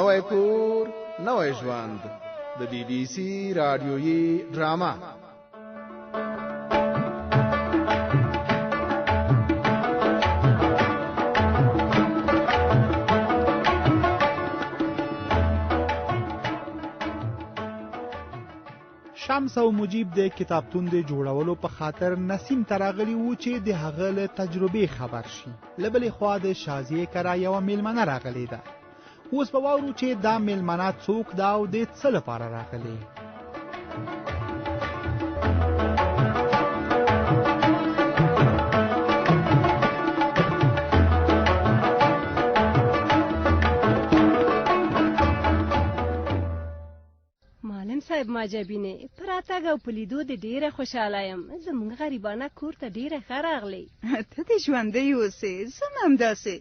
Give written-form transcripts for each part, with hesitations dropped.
نوی کور نوی ژوند د بی بی سی رادیویي ډرامه. شمس او مجیب د کتابتون د جوړولو په خاطر نسیم تراغلی وو چې د هغه له تجربې خبر شي. له بلې خوا د شازیې کره یوه میلمنه راغلې ده. اوس به واورو چې دا میلمنه څوک ده او د څه لپاره راغلې. صاحب ماجبینه پراتګ او پلیدو د ډیره خوشاله یم. زمونږ غریبانه کور ته ډیره ښه راغلی. ته دې ژوندی اوسې، زه هم همداسې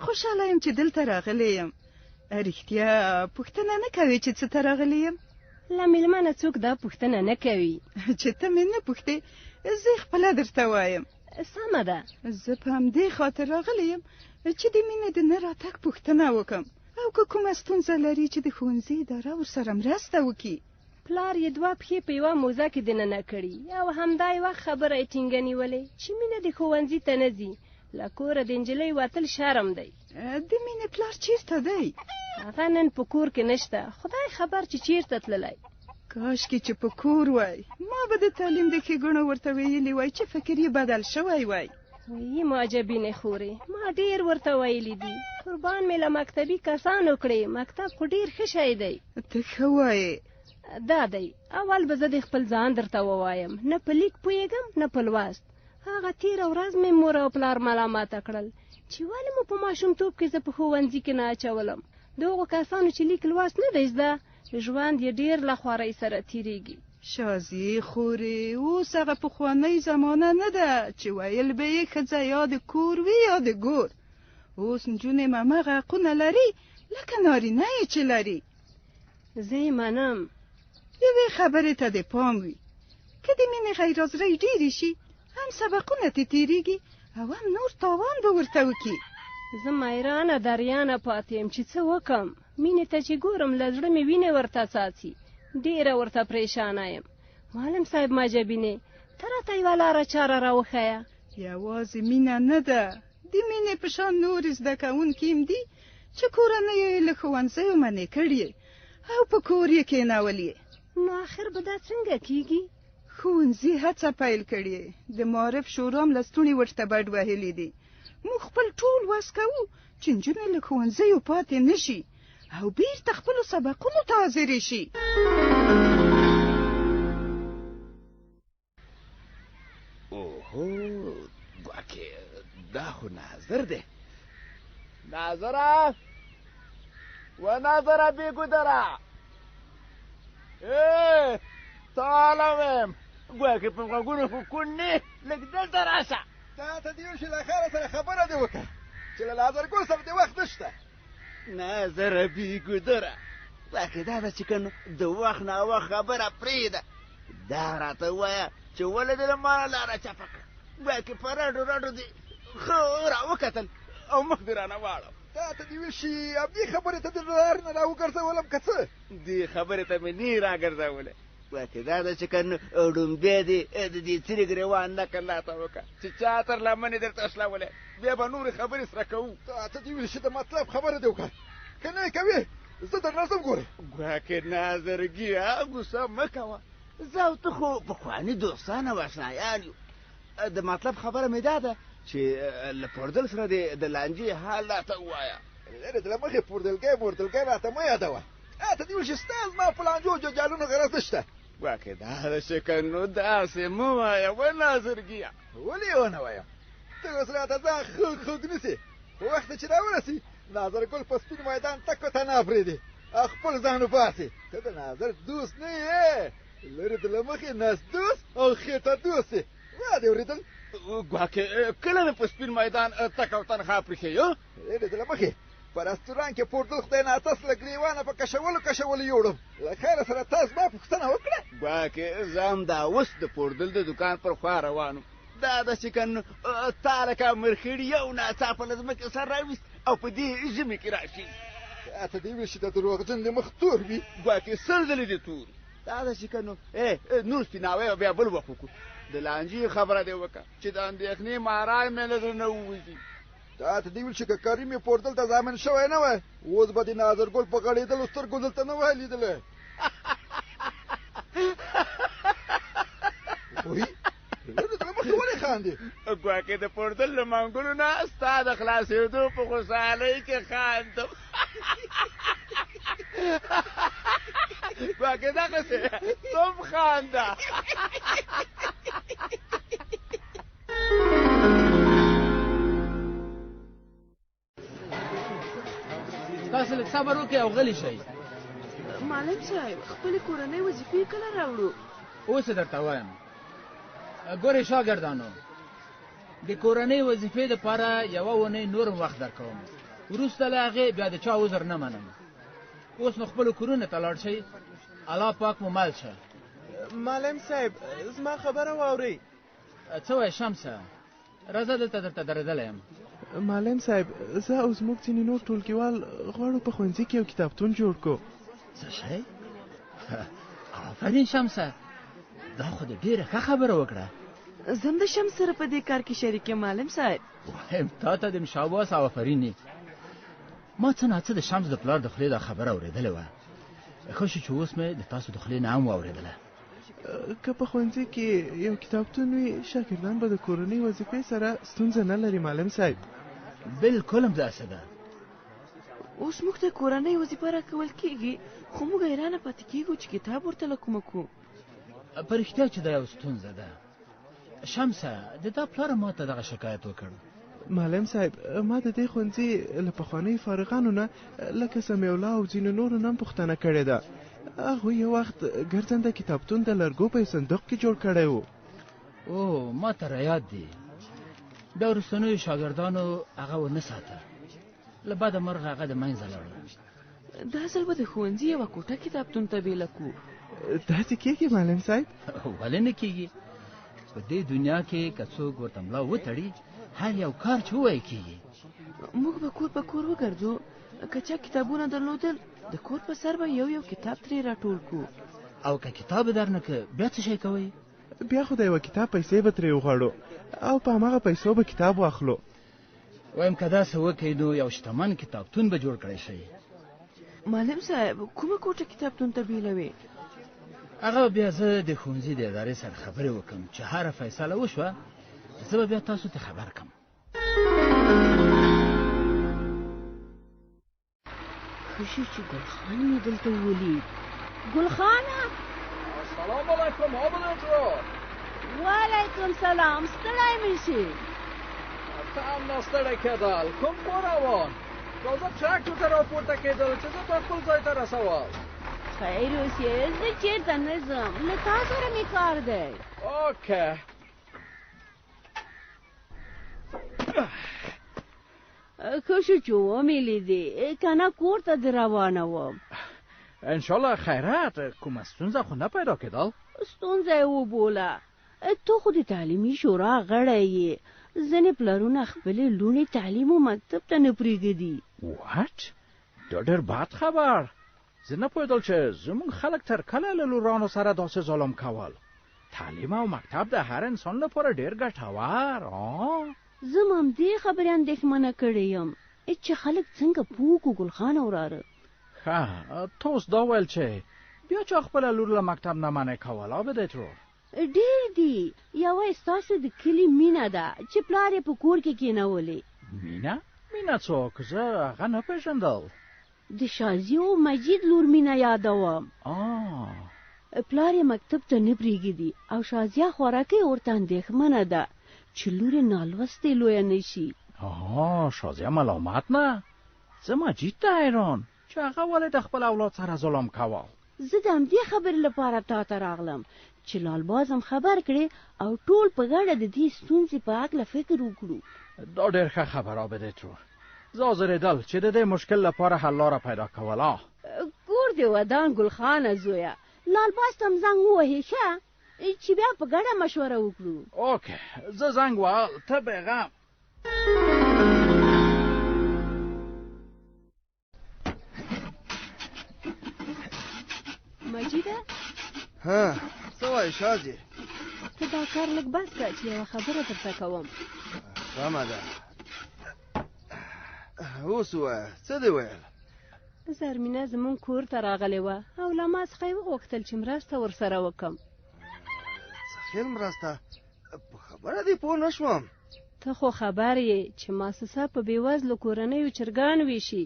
خوشاله یم چې دلته راغلی یم. رښتیا پوښتنه نه کوې چې څه ته راغلی یم؟ له میلمانه څوک دا پوښتنه نه کوي. چې ته مې نه پوښتې زه خپله درته وایم. سمه ده. زه په همدې خاطر راغلی یم چې د مینې د نه راتګ پوښتنه وکړم او که کومه ستونزه لري چې د ښوونځي اداره ورسره مرسته وکړي. پلار یې دوه پښې په یوه موزه کې دننه کړي او همدا یوه خبره یې ټینګه نیولې چې مینه د ښوونځي ته نه ځي. له کوره د نجلۍ وتل شرم دی. د مینې پلار چیرته دی؟ هغه نن په کور کې نشته. خدای خبر چې چیرته تللی. کاشکې چې په کور وای، ما به د تعلیم د ښېګڼو ورته ویلي وای چې فکر یې بدل شوی وای. وی معجبینې خورې، ما ډیر ورته ویلي دي. قربان مې له مکتبي کسانو کړې. مکتب خو ډیر ښه شی دی. ته ښه وایې. دا دی، اول به زه د خپل ځان درته ووایم. نه په لیک پوهېږم نه په لوست. هغه تېره ورځ مې مور او پلار ملامته کړل چې ولې مو په ماشومتوب کې زه په ښوونځي کې نه اچولم. د هغو کسانو چې لیک لوست نه دی زده، ژوند یې ډېر له خوارۍ سره تېرېږي. شازیې خورې، اوس هغه پخوانۍ زمانه نه ده چې ویل به یې ښځه یا د کور وي یا د ګور. اوس نجونې هماغه حقونه لري لکه نارینه یې چې لري. زه یې منم. یوې خبرې ته دې پام وي، که د مینې غیرحاضرۍ ډېرې شي هم سبقونه ترې تېرېږي او هم نور تاوان به ورته وکړي. زه میرانه دریانه پاتې یم چې څه وکړم. مینې ته چې ګورم له زړه مې وینې ورته څاڅي. ډېره ورته پریشانه یم. معلم صاحب ماجبینې، ته راته یوه لاره چاره راوښیه. یوازې مینه نه ده، د مینې په شان نورې زده کوونکي هم دي چې کورنۍ یې له ښوونځیو منې کړي او په کور یې کېنولي. نو آخر به دا څنګه کېږي؟ ښوونځي هڅه پیل کړې، د معارف شورا هم لستوڼي ورته بډ وهلي دي. موږ خپل ټول وس کوو چې نجونې له ښوونځیو پاتې نه شي او بیرته خپلو سبقونو ته حاضرې شي. اوهو ګواکې دا خو ناظر دی. ناظره و ناظره بیګودره، تعالی ویم ګواکې په غوږونو خو کونډې لږ دلته راشه. تا ته دې یوشي له خیره سره خبره دې وکړه چې له ناظر ګل سره دې وخت نشته. ناظره بیګودره، ګواکې دا ده چې که د وخت ناوخت خبره پرېږده. دا راته ووایه چې ولې دې له ما لاره چپه کړه. ګواکې په رډو رډو دې ښه راوکتل او مخ دې رانه واړو. تا ته دې وشي همدې خبرې ته د لارې نه راوګرځولم که څه؟ دې خبرې ته مې نه راګرځولې. ګواکې دا ده چې که ډومبی دې د دې څرې ګرېوان نقل راته وکړه چې چا تر لمنې درته شلولې، بیا به نورې خبرې سره کوو. تا ته دې وشي د مطلب خبره دې وکړه، که نه یې کوې زه در نه ځم. ګورې ګواکې ناظرګیه غوسه مه کوه، زه او ته خو پخواني دوستان او اشنایان یو. د مطلب خبره مې دا ده چې له پوردل سره د لانجې حال راته ووایه. لرې د له مخې پوردلګی موردلګی راته مه یادوه. ته دې وشي ستا زما په لانجو جنجالونو غرض نشته. ګواکې دا ده چې که نو داسې مه وایه و ناظرګیه. ولې یې ونه وایم؟ ته اوس راته ځان خوږ خوږ نیسې. په وخت چې راورسي ناظر ګل په سپین میدان تکو ته نه پرېږدي، خپل ځان وباسي. ته د ناظر دوست نه یې، لرې د له مخې نس دوست او خېټه دوست یې. ما دې اورېدل؟ ګواکې کله مې په سپین میدان تک او تنخوا پرېښیو؟ لرې د له مخې په رستوران کې پوردل خدای ناتس له ګرېوانه په کشولو یوړم. له خیره سره تا زما پوښتنه وکړه. ګواکې زه هم دا اوس د پوردل د دوکان پر خوا روان وم. دا ده چې که تا لکه مرخیړي یو ناڅاپه له ځمکې سر راویست او په دې ژمي کې راشي. ته دې ویل چې د دروغجن د مخ تور وي ګواکې سل ځلې دې تور دا ده چې که نو نور سپیناوی او بیا بل وخت وکړو د لانجې خبره دې وکړه چې د اندېښنې مارای مې له زړه نه ووځي تا ته دې ویل چې که کریم یې پور دلته ضامن شوی نه وای اوس به د ناظرګل په غړېدلو سترګو دلته نه وای لیدلی وایي لنډه تر مخې ولې خاندې ګواکې د پورتل له منګلو نه ستا د خلاصېدو په خوشحالۍ کې خاندم ګواکې دغسې تم خانده تاسو لږ صبر وکړئ او غلي شئ معلم صاحب خپلې کورنۍ وظیفې کله راوړو اوس یې درته وایم ګورې شاګردانو د کورنۍ وظیفې دپاره یوه اونۍ نور وخت درکوم وروسته له هغې بیا د چا عذر نه منم اوس نو خپلو کورونو ته لاړ شئ الله پاک مو مل شه معلم صاحب زما خبره واورئ څه وایې شمسه راځه دلته درته درېدلی یم معلم صاحب زه او زموږ ځینې نور ټولګیوال غواړو په ښوونځي کې یو کتابتون جوړ کړو څه شی آفرین شمسه دا خو د ډېره ښه خبره وکړه زه هم د شمس سره په دې کار کې شریک یم معلم صاحب وایم تا ته د مشاباس او آفرین ما څه ناڅه د شمس د پلار د خولې دا خبره اورېدلې وه ښه شو چې اوس مې د تاسو د خولې نه هم واورېدله که په ښوونځي کې یو کتابتون وي شاګردان به د کورنۍ وظیفې سره ستونزه نه لري معلم صاحب بلکل هم داسې ده اوس موږ ته کورنۍ وظیفه راکول کېږي خو موږ حیرانه پاتې کېږو چې کتاب ورته له کومه کړو په رښتیا چې دا یو ستونزه ده شمسه د تا پلار ما ته دغه شکایت وکړ معلم صاحب ما د دې ښوونځي له پخوانیو فارغانو نه لکه سمیع الله او ځینو نورو نه هم پوښتنه کړې ده هغوی یو وخت ګرځنده کتابتون د لرګو په صندوق کې جوړ کړی و او ما ته رایاد دي بیا وروستنیو شاګردانو هغه ونه ساته له بده مرغه هغه د منځه لاړه دا ځل به د ښوونځي یوه کوټه کتابتون ته بېله کړو داسې کېږي معلم صاحب ولې نه کېږي په دې دنیا کې که څوک ورته ملا وتړي هر یو کار چې ووایي کېږي موږ به کور په کور وګرځو که چا کتابونه درلودل د کور په سر به یو کتاب ترې راټول کړو او که کتاب در نه که بیا څه شی کوئ بیا خو د یوه کتاب پیسې به ترې وغواړو او په هماغه پیسو به کتاب واخلو وایم که داسې وکړئ نو یو شتمن کتابتون به جوړ کړی شئ معلم صاحب کومه کوټه کتابتون ته بیلوي هغه بیا زه د ښوونځي د ادارې سره خبرې وکړم چې هره فیصله وشوه زه به بیا تاسو ته خبر کړم ښه شو چې ګلخان مې دلته ولید ګلخانه السلام علیکم عابد جرا وعلیکم سلام ستړی مې شي ته هم ناستړی کېدل کوم خوا روان راځه ټراکټر ته راپورته کېدل چې زه به خپل ځای ته رسوم خیر اوسې زه چېرته نه ځم له تا سره مې کار دی اوکې ښه شو چې ومې لیدې که نه کور ته دې روانه وم انشاءالله خیرات کومه ستونزه خو نه پیدا کېدل ستونزه یې وبوله ته خو د تعلیمي شورا غړی یې ځینې پلرونه خپلې لوڼې تعلیم و مکتب ته نه پرېږدي واټ دا ډېر بد خبر زه نه پوهېدل چې زموږ خلک تر کله له لورانو سره داسې ظلم کول تعلیم او مکتب د هر انسان لپاره ډېر ګټور زه هم همدې خبرې اندېښمنه کړې یم چې خلک څنګه پوه کړو ګلخان وراره ښه ته اوس دا ویل چې بیا چا خپله لور له مکتب نه منع کول عابد ترور ډېر دي یوه ستاسو د کلي مینه ده چې پلار یې په کور کې کېنولې مینه څوک زه هغه نه پېژندل د شازي او مجید لور مینه یادوم پلار یې مکتب ته نه پرېږدي او شازیه خوراکۍ ورته اندېښمنه ده چې لور یې نالوستې لویه نه شي شازیه ملامت نه زه مجید ته حیران چې هغه ولې د خپل اولاد سره ظلم کول زه د همدې خبرې لپاره تا ته راغلم چې لالباز هم خبر کړې او ټول په ګډه د دې ستونزې په هکله فکر وکړو دا ډېر ښه خبر عابد ترور زه حاضرېدل چې د دې مشکل لپاره حل لاره پیدا کول کور دې ودان ګلخانه زویه لالباز ته هم زنګ ووهې ښه چې بیا په ګډه مشوره وکړو اوکې زه زنګ وهل ته پیغام مجیده ها څه وایې شازیې؟ ته دا کار لږ بس کړه چې یوه خبره درته کوم. سمه ده، اوس ووایه څه دې ویل؟ زرمینه زمونږ کور ته راغلې وه او له ما څخه یې وغوښتل چې مرسته ورسره وکړم. څه خیل مرسته؟ په خبره دې پوه نه شوم. ته خو خبر یې چې مؤسسه په بېوزلو کورنیو چرګان ویشي.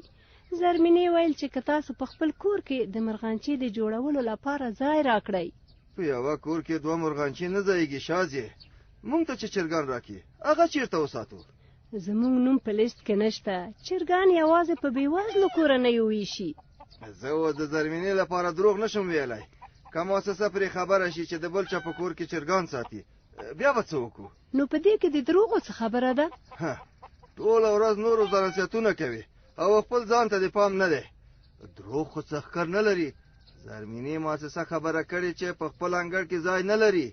زرمینې ویل چې که تاسو په خپل کور کې د مرغانچې د جوړولو لپاره ځای راکړئ. په یوه کور کې 2 مرغانچې نه ځایږي شازیې. مونږ ته چې چرګان راکړي هغه چیرته وساتو؟ زمونږ نوم په لیست کې نشته. چرګان یوازې په بېوزلو کورنیو ویشي. زه اوس د زرمینې لپاره دروغ نشم ویلی. که مؤسسه پرې خبره شي چې د بل چا په کور کې چرګان ساتي بیا به څه وکړو؟ نو په دې کې د دروغو څه خبره ده؟ ټوله ورځ نورو ځان نصیحتونه کوي او خپل ځان ته د پام نه دی. دروغ خو څه ښکر نه لري. زرمینې مؤسسه خبره کړې چې په خپل انګړ کې ځای نه لري.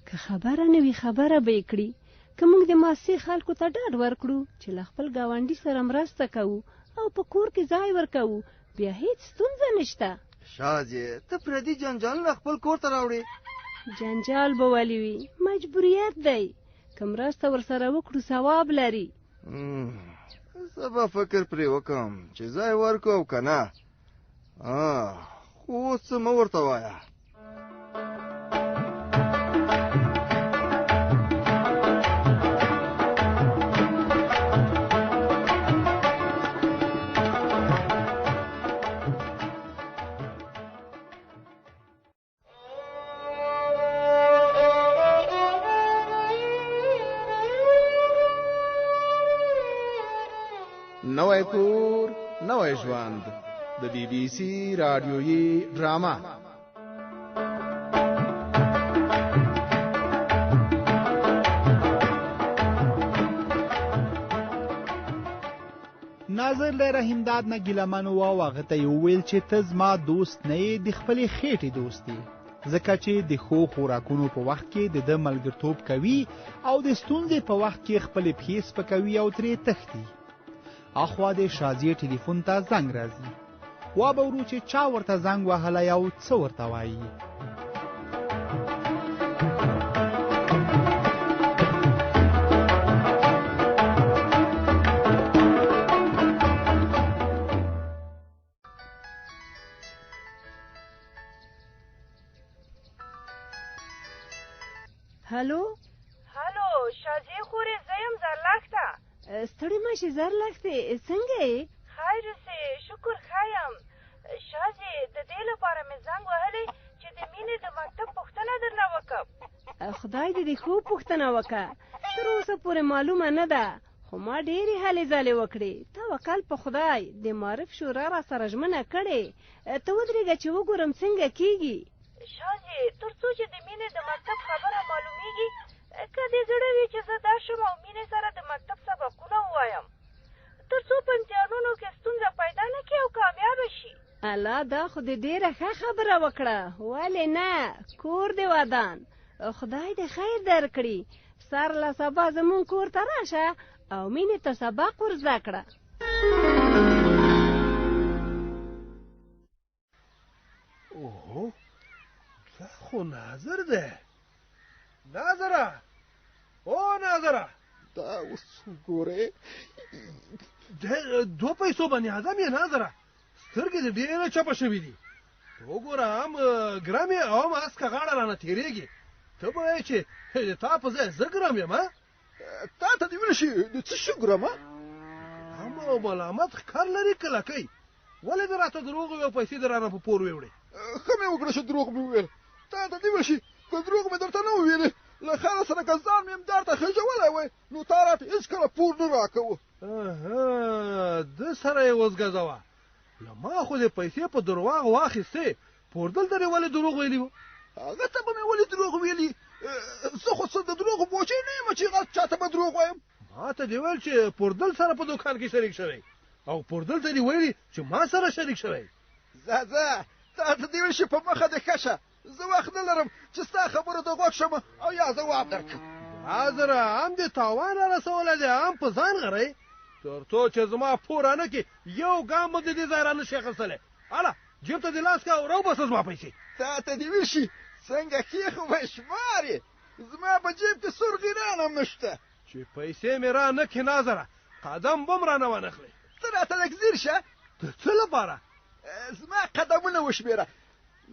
که خبره نه وي خبره به یې کړي. که موږ د مؤسسې خلکو ته ډاډ ورکړو چې له خپل ګاونډي سره مرسته کوو او په کور کې ځای ورکوو بیا هیڅ ستونزه نشته. شازیې ته پردي جنجالونه خپل کور ته راوړې. جنجال به ولې وي؟ مجبوریت دی. که مرسته ورسره وکړو ثواب لري. زه به فکر پرې وکړم چې ځای ورکو او که نه. خو اوس څه مه ورته وایه. نوی کور نوی ژوند د BBC رادیویي ډرامه. ناظر له رحیمداد نه ګیلمن و او هغه ته یې وویل چې ته زما دوست نه یې، د خپلې خېټې دوست یې، ځکه چې د ښو خوراکونو په وخت کې د ده ملګرتوب کوي او د ستونزې په وخت کې خپلې پښې سپکوي او ترې تښتي. اخوا د شازیې ټلیفون ته زنګ راځي. وا به ورو چې چا ورته زنګ وهلی او څه ورته وایي. هلو شازیې خورې زه یم زرلښته. ستړې مه شې زرلښتې، څنګه یې؟ خیر اوسې، شکر ښه یم. شازیې د دې لپاره مې زنګ وهلی چې د مینې د مکتب پوښتنه درنه وکړم. خدای دې خوب پوښتنه وکړه. تر اوسه پورې معلومه نه ده، خو ما ډېرې هلې ځلې وکړې. توکل په خدای، د معارف شورا را سره ژمنه کړې. ته ودرېږه چې وګورم څنګه کېږي. شازیې تر څو چې د مینې د مکتب خبره معلومیږي، که دې زړه وي چې زه درشم او مینې سره د مکتب سبقونه ووایم، تر څو په امتحانونو کې ستونزه پیدا نه کړي او کامیابه شي. الله، دا خو دې ډېره ښه خبره وکړه. ولې نه، کور دې ودان. خدای دې خیر درکړي. سر له سبا زمونږ کور ته راشه او مینې ته سبق ور زده کړه. اوه، دا خو ناظر دی. ناظره، او ناظره، دا اوس ګورې د 2 پیسو باندې اعظم یې ناظره، سترګې دې ډېره چپه شوي دي. وګوره، هم ګرم یې او هم اسکه غاړه رانه تېرېږي. ته به وایې چې د تا په ځای زه ګرم یم. تا ته دې ویل شي د څه شي ګرم؟ هم ملامت ښکار لري کلکۍ. ولې دې راته دروغ وویل او پیسې دې رانه په پور ویوړې؟ ښه مې وکړه چې دروغ مې وویل. تا ته دې ویل شي که دروغ مې درته نه وویلې، له خیره سره که ځان مې امدار ته خېژولی وی نو تا راته هېڅکله پور نه راکوه. ده سره یې وزګزوه. له ما خو دې پیسې په درواغو واخیستې، پور دلته دې ولې دروغ ویلي وو؟ هغه ته به مې ولې دروغ ویلي؟ زه خو څه د دروغو بوچې نه یم چې هغه چاته به دروغ وایم. ما ته دې ویل چې پوردل سره په دوکان کې شریک شوی او پوردل ته دې ویلي چې ما سره شریک شوی. ځه تا ته دې ویل شي په مخه دې ښه شه. زه وخت نه لرم چې ستا خبرو ته غوږ شم او یا ځواب درکړم. حاضره، هم دې تاوان را رسولی دی، هم په ځان غری. تر څو چې زما پور رانه کړي یو ګام به د دې ځای را نشي اخیستلی. هله جیب ته دې لاس کا او راوباسه زما پیسې. تا ته دې ویل شي څنګه کېښوی شمارې زما په جیب کې سور غیران هم نشته. چې پیسې مې را نه کړې ناظره قدم به م رانه وانخلې. ته راته لږ ځیر شه. د څه لپاره؟ زما قدمونه وشمېره.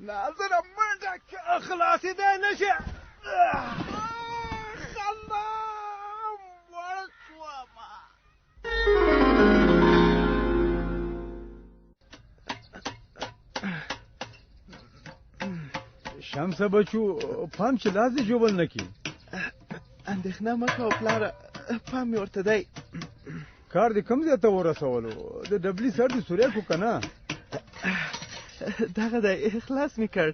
ناظره منډه که خلاصېدی نه شي. خلا مړ شومه. شمسه بچو پام چې لاس دې جوبل نه کړي. اندېښنه مه کوه پلاره پام مې ورته دی. کار دې کوم ځای ته ورسولو؟ د ډبلي سر دې سوری کړو که نه؟ دغه دی خلاص مې کړ.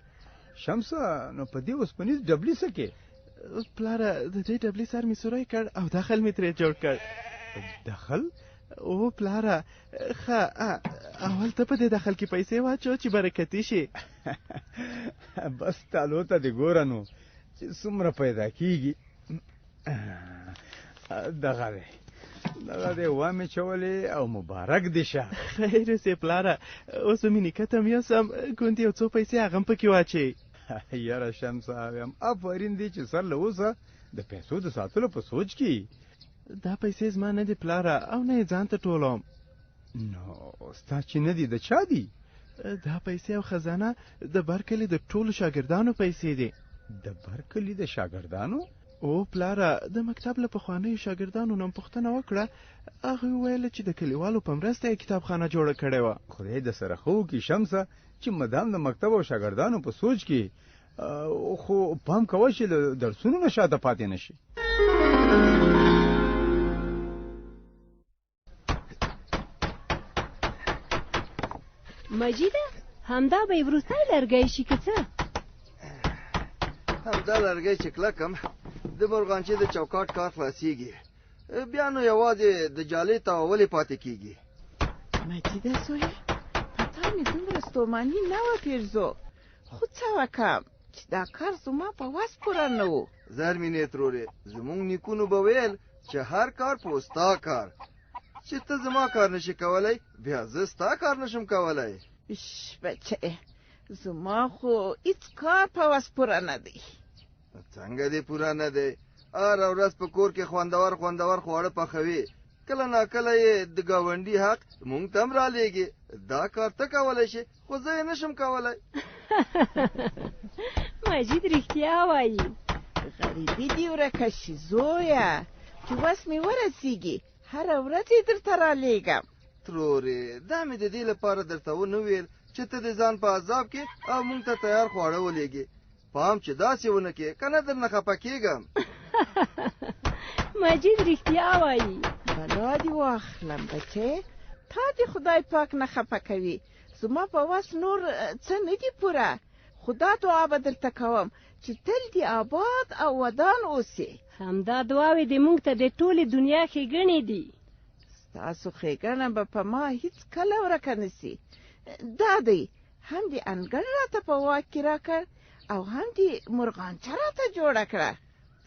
شمسه نو په دې اوسپنیز ډبلي څه کې؟ پلاره د دې ډبلي سر مې سوری کړ او دخل مې ترې جوړ کړ. دخل؟ او پلاره ښه اول ته په دې دخل کې پیسې واچو چې برکتي شي. بس تالو ته دې ګوره نو چې څومره پیدا کېږي. دغه دی وامې چولې او مبارک دې شه. خیر سې پلاره اوس مې نیکه ته م یوسم ګوندې یو څو پیسې هغه هم پکې واچوې. یاره شمسه وایم افرین دی چې سر له اوسه د پیسو د ساتلو په سوچ کې. دا پیسې زما نه دي پلاره او نه یې ځان ته ټولوم. نو ستا چې نه دي د چا دي؟ دا پیسې او خزانه د برکلي د ټولو شاګردانو پیسې دي. د برکلي د شاګردانو؟ او پلاره د مکتب له پخوانیو شاګردانو نه پوښتنه وکړه هغوی وویل چې د کلیوالو په مرسته یې کتابخانه جوړه کړې وه. خدای د سره ښه وکړي شمسه چې مدام د مکتب او شاګردانو په سوچ کې خو پام کوه چې له درسونو نه شاته پاتې نه شي. مجیده همدا به یې وروستی لرګی شي که څه؟ همدا لرګی چې کلکم د مرغانچې د چوکاټ کار خلاصېږي بیا نو یوازې د جالۍ تاولې پاتې کېږي. مجیده زویه په تا مې دومره ستوماني نه وه پیرزو خو څه وکړم چې دا کار زما په وس پوره نه و. زرمینې ترورې زموږ نیکونو به ویل چې هر کار په ستا کار. چې ته زما کار نشي کولی بیا زه ستا کار نشم کولی. بچه زما خو هیڅ کار په وس پوره نه دی. څنګه دې پوره نه دی؟ هره ورځ په کور کې خوندور خواړه پخوي کله ناکله یې د ګاونډي حق مونږ ته هم رالیږي. دا کار ته کولی شي خو زه یې نشم کولی. مجید رښتیا وایي. غریبي دې ورکه شي زویه چې وس مې ورسیږي هره ورځ یې درته رالیږم. ترورې دا مې د دې لپاره درته ونه ویل چې ته د ځان په عذاب کې او مونږ ته تیار خواړه ولېږې. پام چې داسې ونه کې که نه درنه خفه کېږم. مجید رښتیا وایي. بلا دې واخلم بچې تا دې خدای پاک نه خفه کوي. زما په وس نور څه نه دي پوره خو دا دعا به درته کوم چې تل دې آباد او ودان اوسې. همدا دعاوې دې موږ ته د ټولې دنیا ښېګڼې دي. ستاسو ښېګڼه به په ما هیڅ کله ورکه نه سي. دا دی هم دې انګړ راته په واک کې راکړ او هم دې مرغانچه راته جوړه کړه.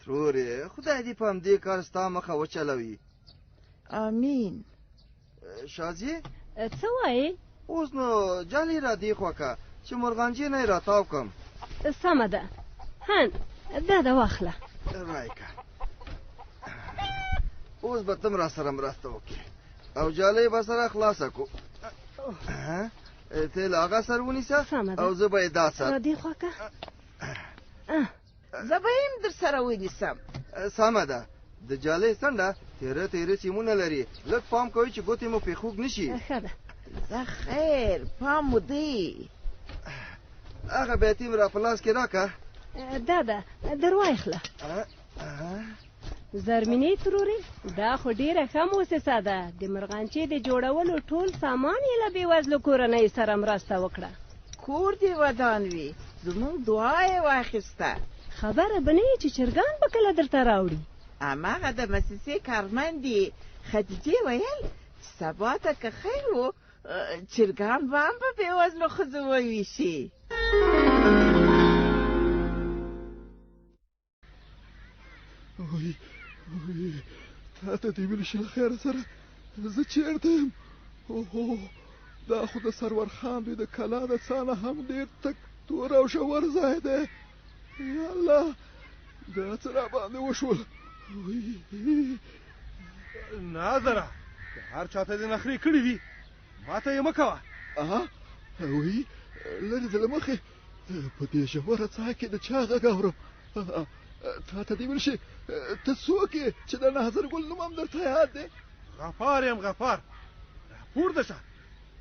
ترورې خدای دې په همدې کار ستا مخه وچلوي. امین. شازیې څه وایې؟ اوس نو جالۍ را دې خوا که چې مرغانچې نه یې راتاو کړم. سمه ده هن دا ده واخله. رایکه اوس به ته م را سره مرسته وکړې او جالۍ به سره خلاصه کړو. ته له هغه سر ونیسه او زه به یې دا سر دې خوا که زه به یې هم در سره ونیسم. سمه ده. د جالۍ څنډه تیره تیره سیمونه لري لږ پام کوئ چې ګوتې مو پرې خوږ نه شي. ښه ده. زه خیر پام مو دی. هغه بیتي م را په لاس کې راکړه. دا ده در وایخله. زرمینې ترورې دا خو ډېره ښه موسسه ده. د مرغانچې د جوړولو ټول سامان یې له بېوزلو کورنۍ سره مرسته وکړه. کور دې ودان وي زموږ دعا یې واخیسته. خبره به نه وي چې چرګان به کله درته راوړي. هماغه د مسیسې کارمندې خدیجې ویل چې سبا ته که خیر و چرګان به هم په بېوزلو ښځو وویشي. تا ته دې ویل شي له خیره سره زه چېرته یم؟ اوهو دا خو د سرور خان دوی د کلا د څانه هم ډېر تک تور او ژور ځای دی. یا الله دا څه را باندې وشول. ناظره که هر چاته دې نخرې کړې وي ما ته یې مه کوه. وی لرې د له مخې په دې ژوره څاه کې د چا غږ اورم. تا ته دې ویل شي ته څوک یې چې د ناظر ګل نوم هم درته یاد دی؟ غفار یم غفار. راپورته شه.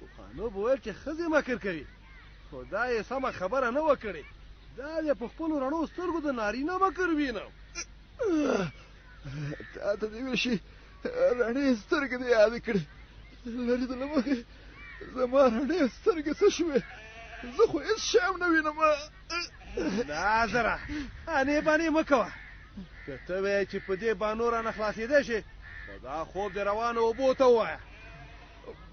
پخوانو به ویل چې ښځې مکر کوي خو دا یې سمه خبره نه وه کړې. دا دې په خپلو رڼو سترګو د نارینه مکر وینم. تا ته دې ویل شي رڼې سترګې دې یادې کړې. لرې د له مخې زما رڼې سترګې څه شوې؟ زه خو هېڅ شی هم نه وینم. ناظره انې بانې مه کوه. که ته وایې چې په دې بانو رانه خلاصېدی شي نو دا خوب دې روانو اوبو ته ووایه.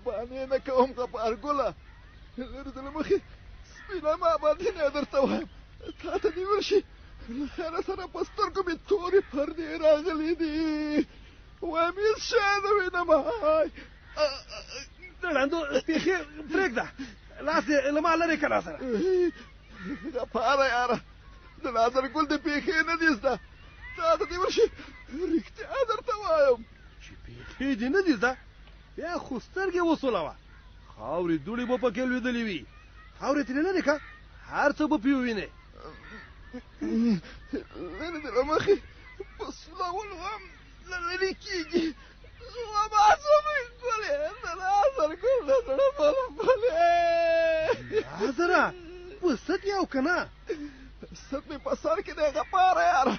بانې نه کوم غفار ګله. لرې د له مخې سپینه مابندینه یې درته وایم. تا ته دې ویل شي له خیره سره په سترګو مې تورې پردې راغلي دي. وایم هېڅ شی نه وینم. د ړندو پېښې پرېږده. لاس دې له ما لرې که ناظره. غفاره یاره د ناظر ګل د پېښې نه دي زده. تا ته دې ویل شي رښتیا درته وایم چې پېښې دې نه دي زده بیا خو سترګې وسولوه. خاورې دوړې به پکې لوېدلې وي. خاورې ترې لرې که هر څه به پې ووینې. لرې د له مخې په سولولو هم نه لرې کېږي. زما زموږ ګلې د ناظر ګل د زړه بلبلې. ناظره په ست یې او که نه؟ ست مې په سر کې دی غفاره یاره.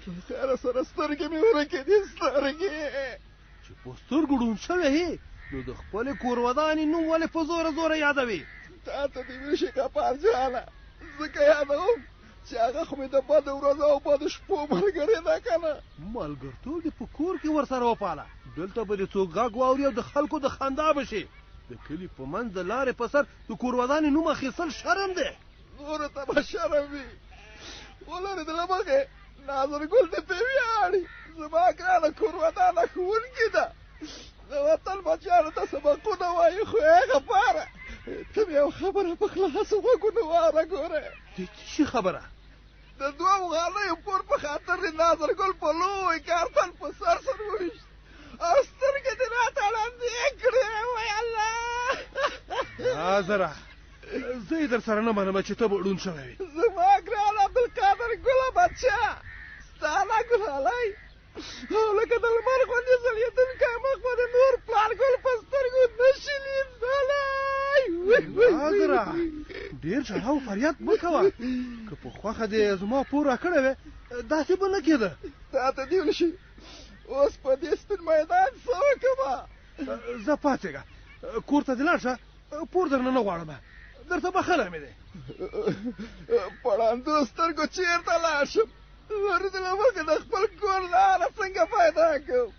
له خیره سره سترګې مې ورکې دي سترګې. چې په سترګو ړوند شوی یې نو د خپلې کورودانې نوم ولې په زوره زوره یادوي؟ تا ته دې ویل شي غفار جانه ځکه یادوم چې هغه خو مې د بدو ورځو او بدو شپو ملګری ده که نه. ملګرتوب دې په کور کې ورسره وپاله. دلته به دې څوک غږ واوري او د خلکو د خندا به شي. د کلي په منځ د لارې په سر د کورودانې نوم اخیستل شرم دی. نورو ته به شرم وي. ولرې د له مخې ناظر ګل دې پرې ویاړي. زما ګرانه کورودانه ښوونکې ده. د وطن بچیانو ته سبقونه وایي. خو ای غفاره ته مې یو خبره په خلاصو غوږونو واوره ګوره. د څه شي خبره؟ د دوو غالیو پور په خاطر د ناظر ګل په لوی کارتن په سر وویشت او سترګې دې راته ړندې کړې. وای الله ناظره زه یې در سره نه منم چې ته به ړوند شوی وي. زما ګران عبدالقادر ګله بچه ستا لا ګلالی او لکه د لمر غوندې ځلېدونکی مخ به د نور پلار ګل په سترګو نه شي لیدلی. ناظره ډېر ژړا او فریاد مه کوه. که په خوښه دې زما پور راکړی وې داسې به نه کېده. تا ته دې ویل شي اوس په دې سپین میدان څه وکړمه؟ زه پاڅېږه کور ته دې لاړ شه. پور درنه نه غواړم. درته بخښلی مې دی. په ړندو سترګو چېرته لاړ شم؟ لرې د له مخې د خپل کور لاره څنګه پیدا کړم؟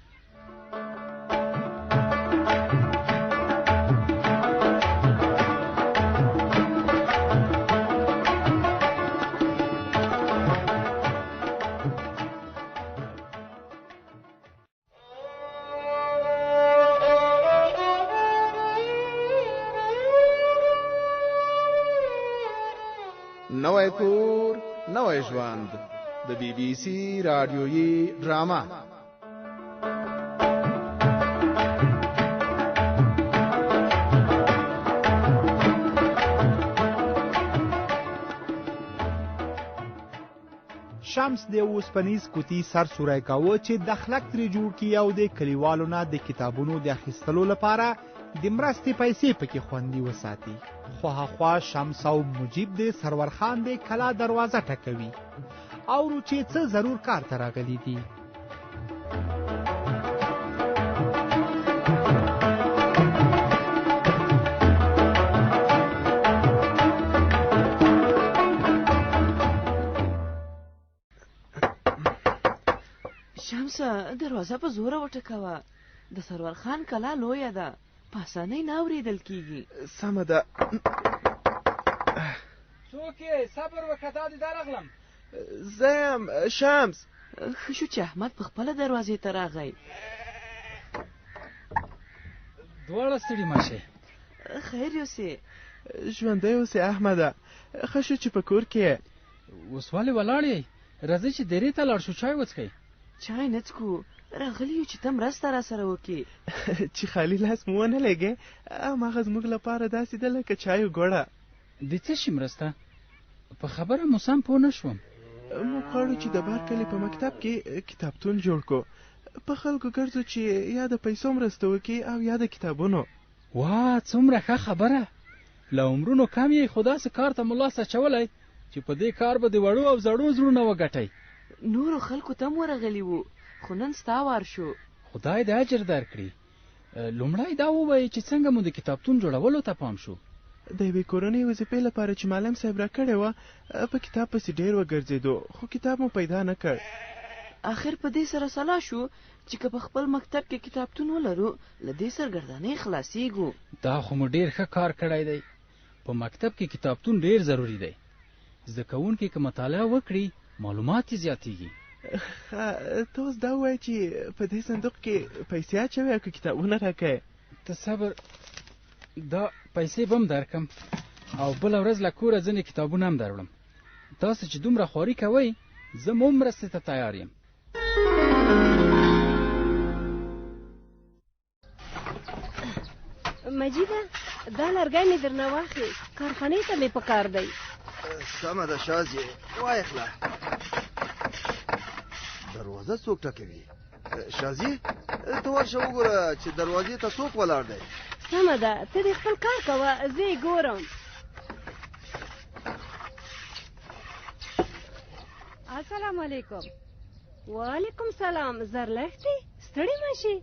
نوی کور نوی ژوند د بی بی سی رادیویي ډرامه. شمس د اوسپنیز کوټي سر سوری کاوه چې د خلک ترې جوړ کړي او د کلیوالو نه د کتابونو د اخیستلو لپاره د مرستې پیسې پکې خوندي وساتي. خو هاخوا شمس او مجیب د سرور خان د کلا دروازه ټکوي او چې څه ضرور کار ته راغلي دي. شمسه دروازه په زوره وټکوه. د سرور خان کلا لویه ده په اسانۍ نه اورېدل کېږي. سمه ده. څوک یې؟ صبر وکړه دا دې درغلم. زه یم شمس. ښه شو چې احمد په خپله دروازې ته راغی. دواړه ستړي مه شئ. خیر یوسې ژوندی اوسې احمده. ښه شو چې په کور کې یې. اوس ولې ولاړ یې؟ راځئ چې درې ته لاړ شو، چای وڅښئ. چای نه څکو، راغلي یو چې ته مرسته راسره وکړې. چې خالي لاس مو ونه لګې، هماغه زموږ لپاره داسې ده لکه چای ګوړه. د څه شي مرسته؟ په خبره مو سم پوه نه شوم. موږ غواړو چې د بار کلي په مکتب کې کتابتون جوړ کړو. په خلکو ګرځو چې یا د پیسو مرسته وکړي او یا د کتابونو. وا څومره ښه خبره. له عمرونو کم یې، خو داسې کار ته مو لاس اچولی چې په دې کار به د وړو او زړو زړونه وګټئ. نورو خلکو ته هم ورغلي وو، خو نن ستا وار شو. خدای د اجر درکړي. لومړی دا ووایي چې څنګه مو د کتابتون جوړولو ته پام شو. د یوې کورنۍ وظیفې لپاره چې معلم صاحب را کړې وه، په کتاب پسې ډېر وګرځېدو، خو کتاب مو پیدا نه کړ. آخر په دې سره سلا شو چې که په خپل مکتب کې کتابتون ولرو، له دې سرګردانۍ خلاصېږو. دا خو مو ډېر ښه کار کړی دی. په مکتب کې کتابتون ډېر ضروري دی. زده کوونکي که مطالعه وکړي، معلومات یې زیاتېږي. ته اوس دا ووایه چې په دې صندوق کې پیسې اچوې او که کتابونه راکوې. ته صبر، دا پیسې به هم درکم او بله ورځ له کوره ځینې کتابونه هم دروړم. تاسو چې دومره خواري کوئ، زه هم مرستې ته تیار یم. مجیده، دا لرګی مې درنه واخلې، کارخانې ته مې پکار دی. سمه ده شازیې، وایخله. دروازه څوک ټکوي؟ شازیې ته ورشه وګوره چې دروازې ته څوک ولاړ دی. سمه ده، ته دې خپل کار کوه، زه یې ګورم. السلام علیکم. وعلیکم سلام. زرلښتې، ستړې مه شي.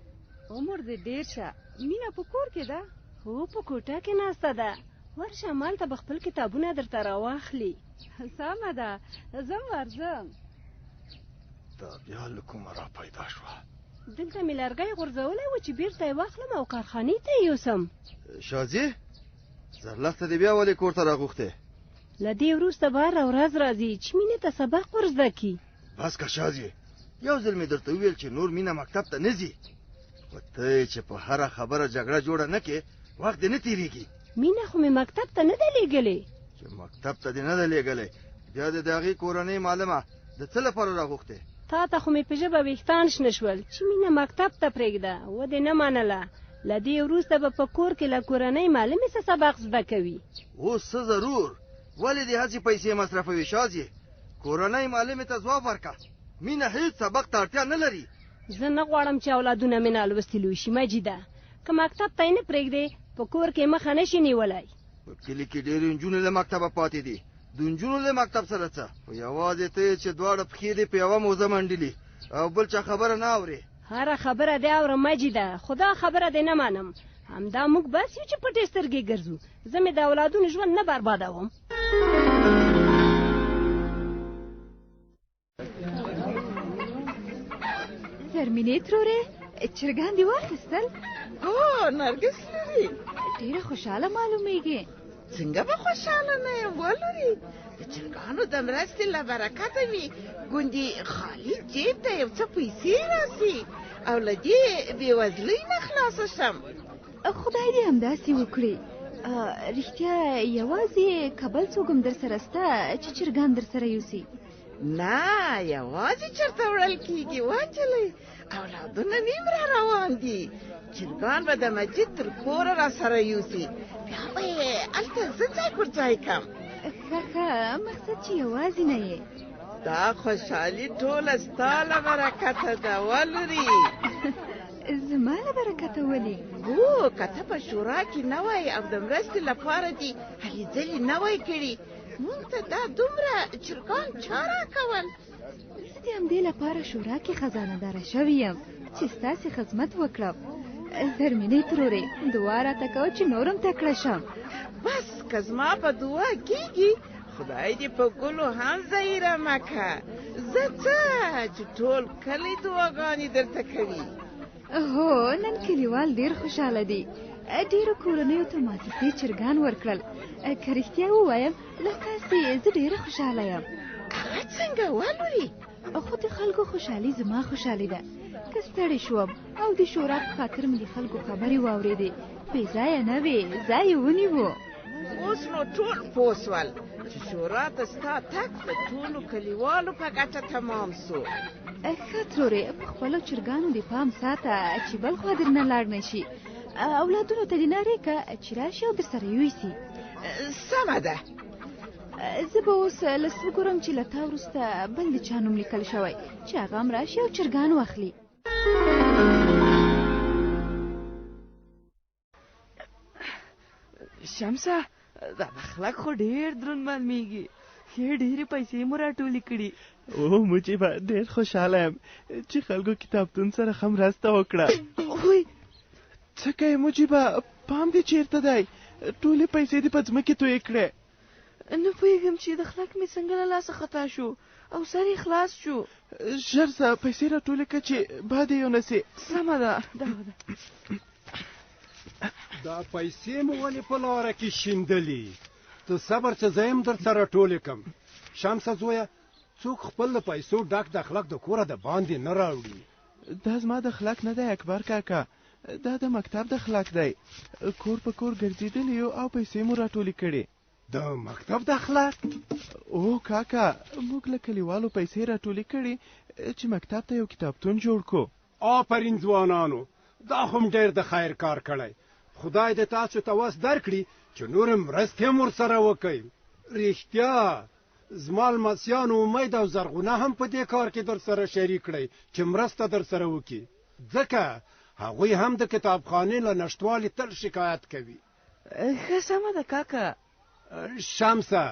عمر دې ډېر شه. مینه په کور کې ده؟ هو په کوټه کې ناسته ده. ورشه مالته به خپل کتابونه درته راواخلي. سمه ده، زه ورځم. دا بیا له کومه را پیدا شوه؟ دلته مې لرګی غورځولی و چې بیرته یې واخلم او کارخانې ته یې یوسم. شازیې، زرلښته دې بیا ولې کور ته راغوښتې؟ له دې وروسته به هره ورځ راځي چې مینې ته سبق ور زده کړي. بس که شازیې، یو ځل مې درته وویل چې نور مینه مکتب ته نه ځي. خو ته چې په هره خبره جګړه جوړه نه کې، وخت دې نه تېرېږي. مینه خو مې مکتب ته نه ده لېږلې. چې مکتب ته دې نه ده لېږلی، بیا د هغې کورنۍ معلمه د څه لپاره راغوښتې؟ تا ته خو مې په ژبه ویښتان شنه شول چې مینه مکتب ته پرېږده، و دې نه منله. له دې وروسته به په کور کې له کورنۍ معلمې څه سبق زده کوي. اوس څه ضرور؟ ولې دې هسې پیسې مصرفوي شازیې؟ کورنۍ معلمې ته ځواب ورکړه. مینه هېڅ سبق ته اړتیا نه لري. زه نه غواړم چې اولادونه مې نالوستي لوی شي مجیده. که مکتب ته یې نه پرېږدې، په کور کې مخه نه شي نیولی. په کلي کې ډېرې نجونې له مکتبه پاتې دي. د نجونو له مکتب سره څه؟ خو یوازې ته یې چې دواړه پښې دې په یوه موزه منډلي او بل چا خبره نه اورې. هره خبره دې اورم مجیده، خو دا خبره دې نه منم. همدا موږ بس یو چې پټې سترګې ګرځو. زه مې د اولادونو ژوند نه بربادوم. زرمینې ترورې، چرګان دې واخیستل؟ هو نرګس لري. ډېره خوشحاله معلومیږي. څنګه به خوشحاله نه یم ولري؟ د چرګانو د مرستې له برکته مې ګوندې خالي جیب ته یو څه پیسې راسي او له دې بېوزلۍ نه خلاصه شم. خدای دې همداسې وکړي. رښتیا یوازې کابل څوک هم در سره شته چې چرګان در سره یوسي؟ نه، یوازې چېرته وړل کېږي واچلئ. اولادونه نیم را روان دي. چرګان به د مجید تر کوره را سره یوسي، بیا به یې هلته زه ځای پر ځای کړم. ښه، مقصد چې یوازې نه یې. دا خوشحالي ټوله ستا له برکته ده ولري. زما له برکته ولې؟ هو، که ته په شورا کې نه وای او د مرستې لپاره دې هلې ځلې نه وای کړي، موږ ته دا دومره چرګان چا راکول؟ زه د همدې لپاره شورا کې خزانه داره شوې یم چې ستاسې خدمت وکړم. زرمینې ترورې، دعا راته کوه چې نور هم تکړه شم. بس که زما په دعا کېږي، خدای دې په ګلو هم ظاهره مه که. زه څه چې ټول کلی دعاګانې درته کوي. هو، نن کلیوال ډېر خوشحاله دي. ډېرو کورنیو ته مازیګري چرګان ورکړل. که رښتیا ووایم، له تاسې زه ډېره خوشحاله یم. هغه څنګه ولري؟ خو د خلکو خوشحالي زما خوشحالي ده. که ستړې شوم او د شورا په خاطر مې د خلکو خبرې واورېدې، بې ځایه نه وې، ځای یې ونیو. اوس نو ټول پوه شول چې شورا ته ستا تګ د ټولو کلیوالو په ګټه تمام سو. ښه ترورې، په خپلو چرګانو د پام ساته چې بل خوا درنه لاړ نه شي. اولادونو ته دې نارې که چې راشي او درسره یوسي. سمه ده. زه به اوس لس وګورم چې له تا وروسته بل د چا نوم لیکل شوی چې هغه هم راشي او چرګان واخلي. شمسه دا خلک خو ډېر دروند معلومیږي. ډېرې پیسې مو راټولې کړي. او مجیبه ډېر خوشحاله یم چې خلکو کتابتون سره ښه مرسته وکړه. وای څه کوې مجیبه؟ پام دې چېرته دی؟ ټولې پیسې دې په ځمکې تویې کړې. نه پوهېږم چې د خلک مې څنګه له لاسه خطا شو او سر یې خلاص شو. ژر ځه پیسې راټولې کړه چې باد یې ونسې. سمه ده. دا پیسې مو ولې په لاره کې شیندلې؟ ته صبر چې زه هم در سره ټولې کړم. شمسه زویه، څوک خپل له پیسو ډک د خلک د کوره د باندې نه راوړي. دا زما د خلک نه دی اکبر کاکا، دا د مکتب د خلک دی. کور په کور ګرځېدلی یو او پیسې مو راټولې کړې. د مکتب د خلک؟ او کاکا، موږ له کلیوالو پیسې راټولې کړې چې مکتب ته یو کتابتون جوړ کو. آفرین ځوانانو، دا هم ډېر د خیر کار کړی. خدای دې تاسو ته وس درکړي چې نور مرستې هم ورسره وکړئ. رښتیا زما لمسیانو امید او زرغونه هم په دې کار کې در سره شریک کړئ چې مرسته در سره وکړي، ځکه هغوی هم د کتابخانې له نشتوالي تل شکایت کوي. ښه سمه ده کاکا. شمسه،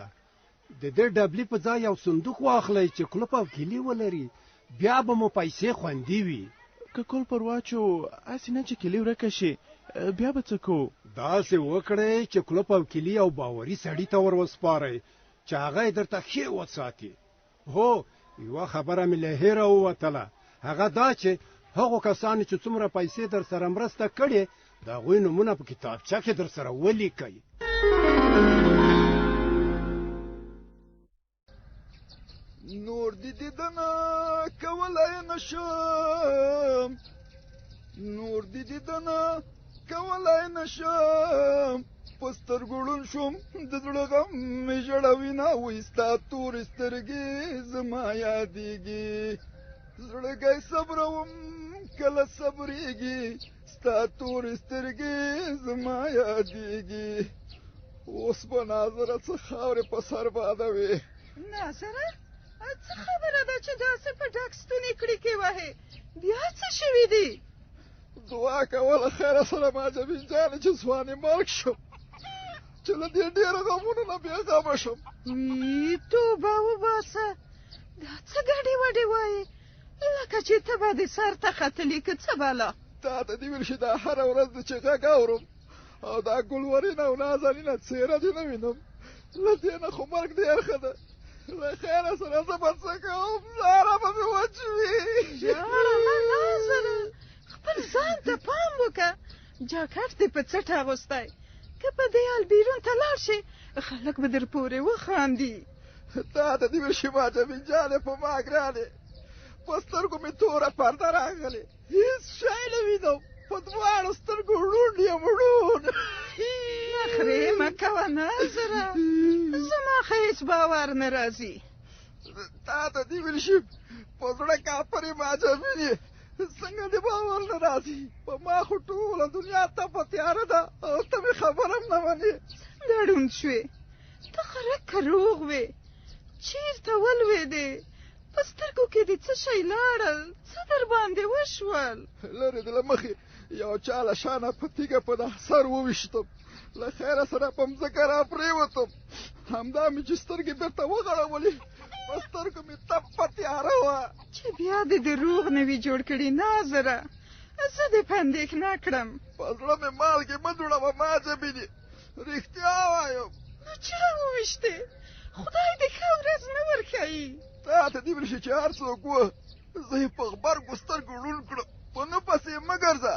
د دې ډبلي په ځای یو صندوق واخلئ چې کلپ او کیلي ولري، بیا به مو پیسې خوندي وي. که کل پر واچو هسې نه چې کیلي ورکه شي، بیا به څه کوو؟ داسې وکړئ چې کلپ او کیلي او باوري سړي ته ور وسپارئ چې هغه یې درته ښې وساتي. هو، یوه خبره مې له هیره ووتله، هغه دا چې هغو کسانو چې څومره پیسې در سره مرسته کړې د هغوی نومونه په کتابچه کې در سره ولیکئ. نور دې دیدنه کولی نشم، نور دې دیدنه کولی نشم، په سترګو ړوند شوم د زړه غم مې ژړوینه، وایي ستا تورې سترګې زما یادېږي، زړګی صبروم کله صبرېږي، ستا تورې سترګې زما یادېږي. اوس به ناظره څه خاورې په سر بادوې. ناظره، څه خبره ده چې داسې په ډک ستوني کړیکې وهې؟ بیا څه شوي دي؟ دعا کوله خیره سره ما جبین جانې چې ځوانې مرګ شم، چې له دې ډېرو غمونو نه بېغمه شم. توبه وباسه، دا څه ګډې وډې وایې؟ لکه چې ته به دې سر ته ختلي که څه بلا؟ تا ته دې ویل شي دا هره ورځ د چې غږ اورم او دا ګلورینه او نازنینه څېره دې نه وینم، له دې نه خو مرګ ډېر ښه ده. له خیره سره زه به څه کوم؟ زاره به مې وچوي. ژاړه مه نازره، خپل ځان ته پام وکړه. جاکټ دې په څټ اغوستی، که په دې حال بیرون ته لاړ شې خلک به در پورې وخاندي. تا ته دې ویل شي ما جمین جانې په ما ګرانې، په سترګو مې توره پرده راغلې، هېڅ شی نه وینم، په دواړو سترګو ړوند یم ړوند. نخرې مه کوه ناظره، زما خو هېڅ باور نه راځي. تا ته دې ویل شي په زړه کافرې ما جمین یې، څنګه دې باور نه راځي؟ په ما خو ټوله دنیا تپه تیاره ده او ته مې خبره هم نه منې. څنګه ړوند شوې؟ ته خرکه روغ وې، چېرته ولوېدې؟ په سترګو کې دې څه شی لاړل؟ څه در باندې وشول؟ لرې د له مخې یو چا له شانه په تیږه په دا سر وویشتم، له خیره سره په مځکه را پرېوتم، همدا مې چې سترګې بېرته وغړولې، په سترګو مې تپه تیاره وه. چې بیا دې د روغ نه وي جوړ کړي ناظره، زه دې په اندېښنه کړم. په زړه مې مالګې مه جوړوه ما جبینې، رښتیا وایم. نو چا وویشتې؟ خدای دې ښه ورځ نه ورښیي. تا ته دې ویل شي چې هر څوک وه، زه یې په غبرګو سترګو ړوند کړم، په نه پسې مه ګرځه.